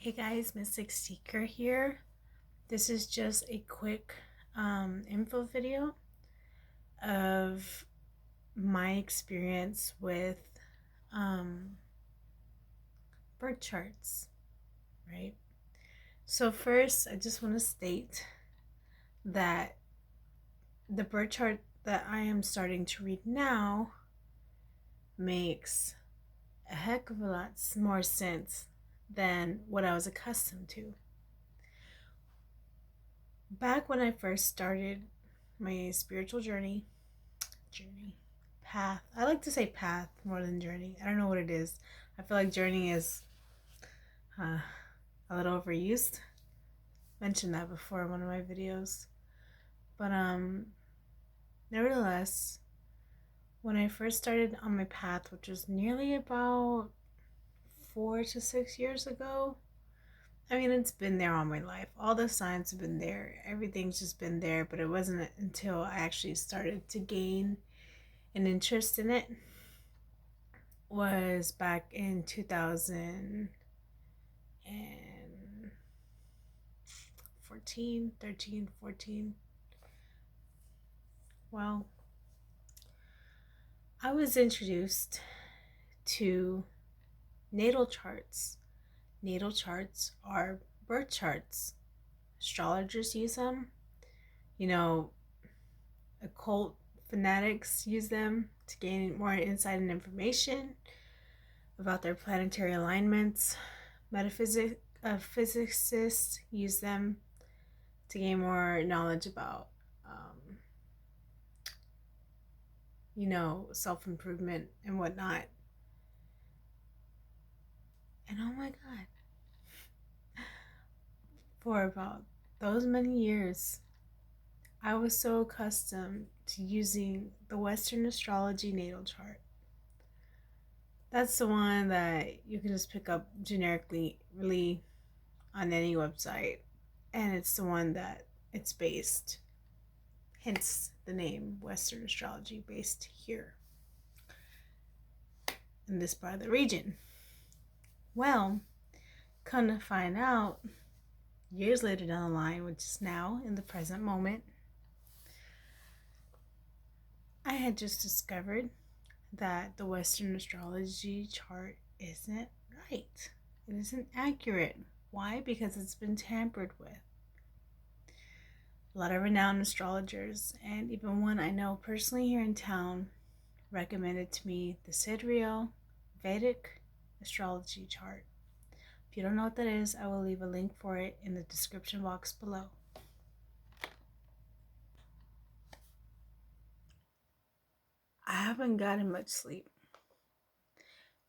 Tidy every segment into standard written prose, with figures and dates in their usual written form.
Hey guys, Mystic Seeker here. This is just a quick info video of my experience with um, birth charts, right? So, first, I just want to state that the birth chart that I am starting to read now makes a heck of a lot more sense than what I was accustomed to. Back when I first started my spiritual journey, path. I like to say path more than journey. I don't know what it is. I feel like journey is uh, a little overused. Mentioned that before in one of my videos, but nevertheless, when I first started on my path, which was nearly about 4 to 6 years ago. I mean, it's been there all my life. All the signs have been there. Everything's just been there, but it wasn't until I actually started to gain an interest in it was back in 2014, 13, 14. Well, I was introduced to natal charts. Natal charts are birth charts. Astrologers use them. You know, occult fanatics use them to gain more insight and information about their planetary alignments. Physicists use them to gain more knowledge about, um, self improvement and whatnot. And oh my God, for about those many years, I was so accustomed to using the Western astrology natal chart. That's the one that you can just pick up generically, really, on any website. And it's the one that it's based, hence the name Western astrology, based here in this part of the region. Well, come to find out, years later down the line, which is now in the present moment, I had just discovered that the Western astrology chart isn't right. It isn't accurate. Why? Because it's been tampered with. A lot of renowned astrologers, and even one I know personally here in town, recommended to me the sidereal Vedic astrology chart. If you don't know what that is, I will leave a link for it in the description box below. I haven't gotten much sleep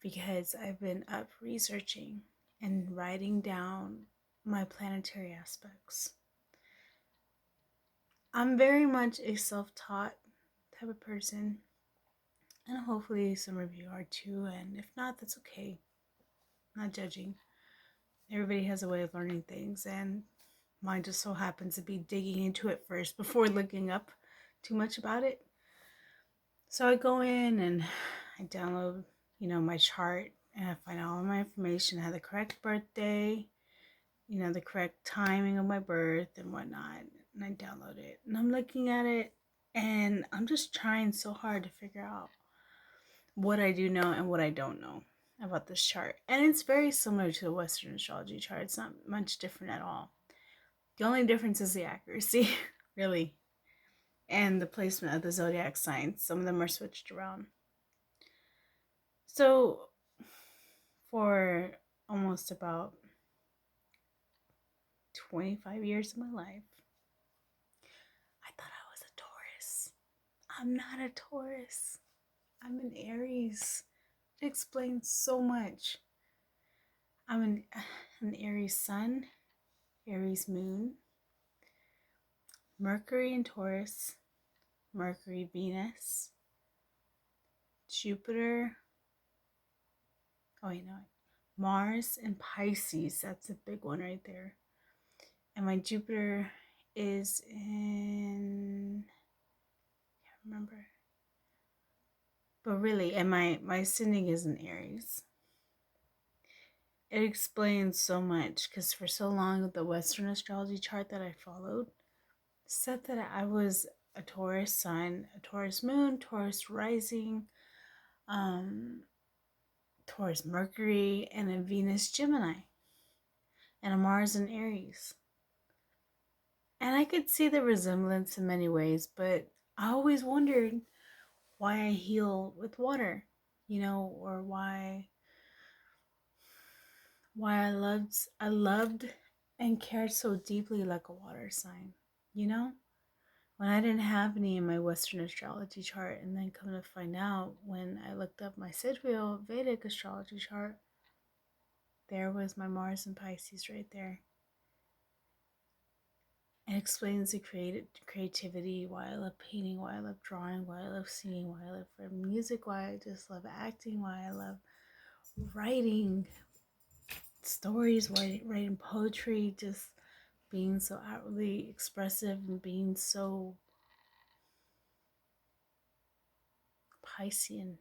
because I've been up researching and writing down my planetary aspects. I'm very much a self-taught type of person, and hopefully some of you are too, and if not, that's okay. I'm not judging. Everybody has a way of learning things, and mine just so happens to be digging into it first before looking up too much about it. So I go in and I download, my chart, and I find all of my information. I have the correct birthday, the correct timing of my birth and whatnot. And I download it. And I'm looking at it and I'm just trying so hard to figure out what I do know and what I don't know about this chart. And it's very similar to the Western astrology chart. It's not much different at all. The only difference is the accuracy, really, and the placement of the zodiac signs. Some of them are switched around. So, for almost about 25 years of my life, I thought I was a Taurus. I'm not a Taurus. I'm an Aries. It explains so much. I'm an Aries sun, Aries moon, Mercury in Taurus, Mercury Venus, Jupiter. Oh, Mars and Pisces. That's a big one right there. And my Jupiter is in, I can't remember. But really, and my ascending is in Aries. it explains so much, because for so long the Western astrology chart that I followed said that I was a Taurus sun, a Taurus moon, Taurus rising, Taurus Mercury, and a Venus Gemini, and a Mars in Aries. And I could see the resemblance in many ways, but I always wondered why I heal with water, or why I loved and cared so deeply like a water sign, when I didn't have any in my Western astrology chart. And then come to find out, when I looked up my sidereal Vedic astrology chart, there was my Mars and Pisces right there. It explains the creativity, why I love painting, why I love drawing, why I love singing, why I love music, why I just love acting, why I love writing stories, writing poetry, just being so outwardly expressive and being so Piscean,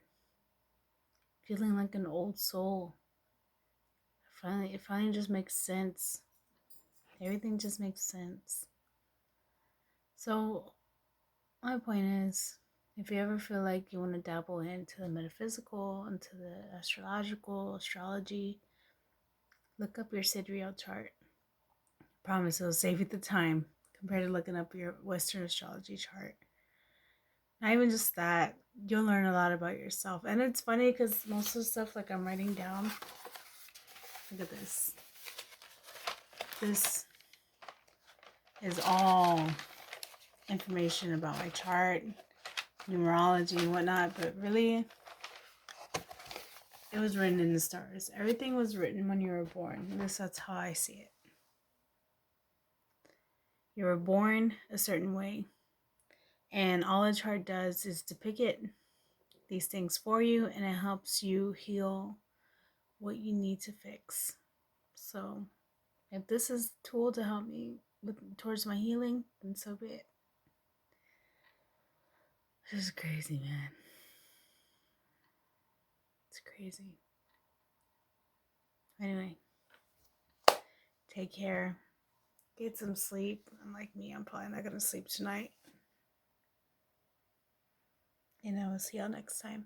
feeling like an old soul. It finally just makes sense. Everything just makes sense. So my point is, if you ever feel like you want to dabble into the metaphysical, into the astrology, look up your sidereal chart. I promise it'll save you the time compared to looking up your Western astrology chart. Not even just that, you'll learn a lot about yourself. And it's funny because most of the stuff like I'm writing down, look at this. This is all information about my chart, numerology and whatnot, but really, it was written in the stars. Everything was written when you were born. At least that's how I see it. You were born a certain way, and all a chart does is depict these things for you, and it helps you heal what you need to fix. So if this is a tool to help me towards my healing, then so be it. This is crazy, man. It's crazy. Anyway, take care. Get some sleep. Unlike me, I'm probably not going to sleep tonight. And I will see y'all next time.